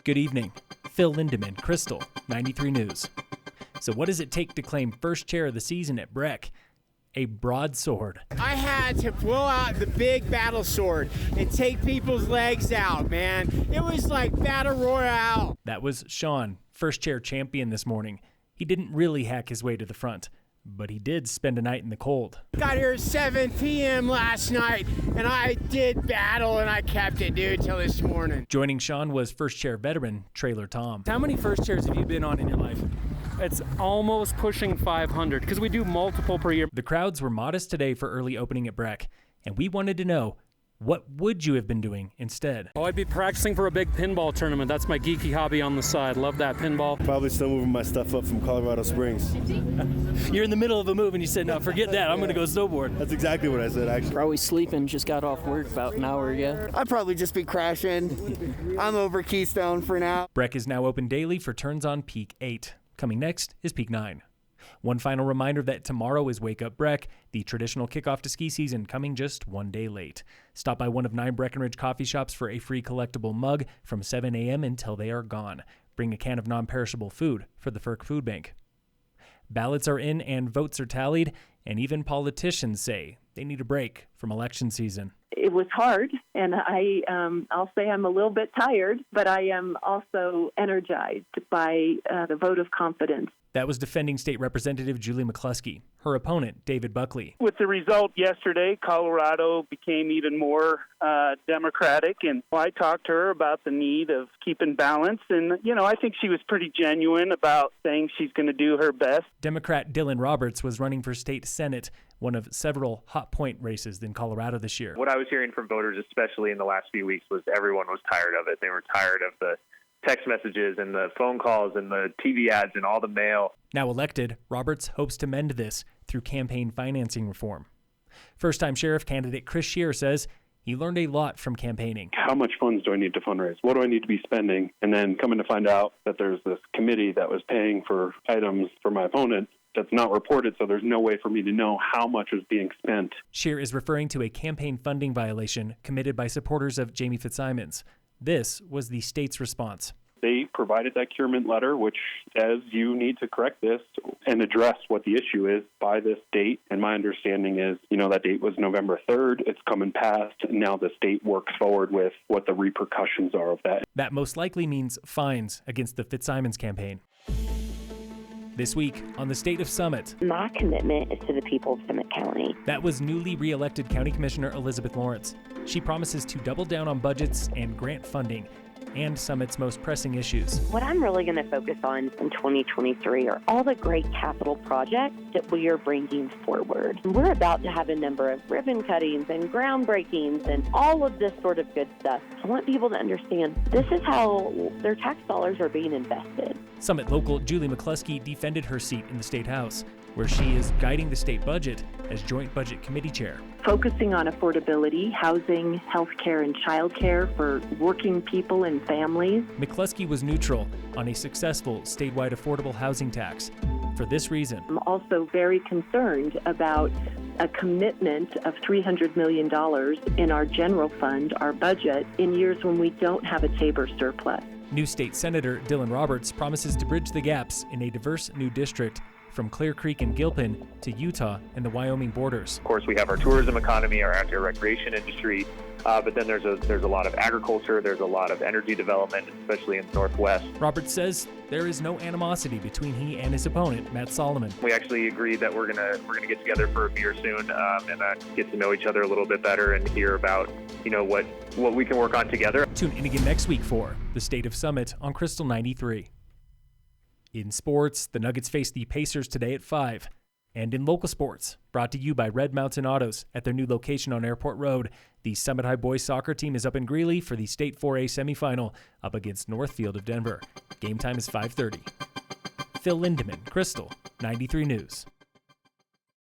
Good evening. Phil Lindemann, Krystal, 93 News. So what does it take to claim first chair of the season at Breck? A broadsword. I had to pull out the big battle sword and take people's legs out, man. It was like battle royale. That was Sean, first chair champion this morning. He didn't really hack his way to the front, but he did spend a night in the cold. Got here at 7 p.m. last night, and I did battle, and I kept it, dude, till this morning. Joining Sean was first chair veteran Trailer Tom. How many first chairs have you been on in your life? It's almost pushing 500 because we do multiple per year. The crowds were modest today for early opening at Breck, and we wanted to know, what would you have been doing instead? Oh, I'd be practicing for a big pinball tournament. That's my geeky hobby on the side. Love that pinball. Probably still moving my stuff up from Colorado Springs. You're in the middle of a move and you said, no, forget that. I'm going to go snowboard. That's exactly what I said, actually. Probably sleeping. Just got off work about an hour ago. I'd probably just be crashing. I'm over Keystone for now. Breck is now open daily for turns on Peak 8. Coming next is Peak 9. One final reminder that tomorrow is Wake Up Breck, the traditional kickoff to ski season, coming just one day late. Stop by one of 9 Breckenridge coffee shops for a free collectible mug from 7 a.m. until they are gone. Bring a can of non-perishable food for the FERC Food Bank. Ballots are in and votes are tallied, and even politicians say they need a break from election season. It was hard, and I'll say I'm a little bit tired, but I am also energized by the vote of confidence. That was defending State Representative Julie McCluskey. Her opponent, David Buckley. With the result yesterday, Colorado became even more Democratic, and I talked to her about the need of keeping balance, and, I think she was pretty genuine about saying she's going to do her best. Democrat Dylan Roberts was running for state Senate, one of several hot point races in Colorado this year. What I was hearing from voters, especially in the last few weeks, was everyone was tired of it. They were tired of the text messages and the phone calls and the TV ads and all the mail. Now elected, Roberts hopes to mend this through campaign financing reform. First-time sheriff candidate Chris Scheer says he learned a lot from campaigning. How much funds do I need to fundraise? What do I need to be spending? And then coming to find out that there's this committee that was paying for items for my opponent that's not reported, so there's no way for me to know how much is being spent. Scheer is referring to a campaign funding violation committed by supporters of Jamie Fitzsimons. This was the state's response. They provided that curement letter, which says you need to correct this and address what the issue is by this date. And my understanding is, that date was November 3rd. It's coming past. And now the state works forward with what the repercussions are of that. That most likely means fines against the Fitzsimons campaign. This week on the State of Summit. My commitment is to the people of Summit County. That was newly re-elected County Commissioner Elizabeth Lawrence. She promises to double down on budgets and grant funding and Summit's most pressing issues. What I'm really going to focus on in 2023 are all the great capital projects that we are bringing forward. We're about to have a number of ribbon cuttings and groundbreakings and all of this sort of good stuff. I want people to understand this is how their tax dollars are being invested. Summit local Julie McCluskey defended her seat in the State House, where she is guiding the state budget as Joint Budget Committee Chair. Focusing on affordability, housing, health care, and child care for working people and families. McCluskey was neutral on a successful statewide affordable housing tax. For this reason, I'm also very concerned about a commitment of $300 million in our general fund, our budget, in years when we don't have a Tabor surplus. New State Senator Dylan Roberts promises to bridge the gaps in a diverse new district from Clear Creek and Gilpin to Utah and the Wyoming borders. Of course, we have our tourism economy, our outdoor recreation industry, but then there's a lot of agriculture, there's a lot of energy development, especially in the Northwest. Roberts says there is no animosity between he and his opponent, Matt Solomon. We actually agreed that we're gonna get together for a beer soon and get to know each other a little bit better and hear about what we can work on together. Tune in again next week for the State of Summit on Krystal 93. In sports, the Nuggets face the Pacers today at 5. And in local sports, brought to you by Red Mountain Autos at their new location on Airport Road, the Summit High boys soccer team is up in Greeley for the State 4A semifinal up against Northfield of Denver. Game time is 5:30. Phil Lindemann, Krystal, 93 News.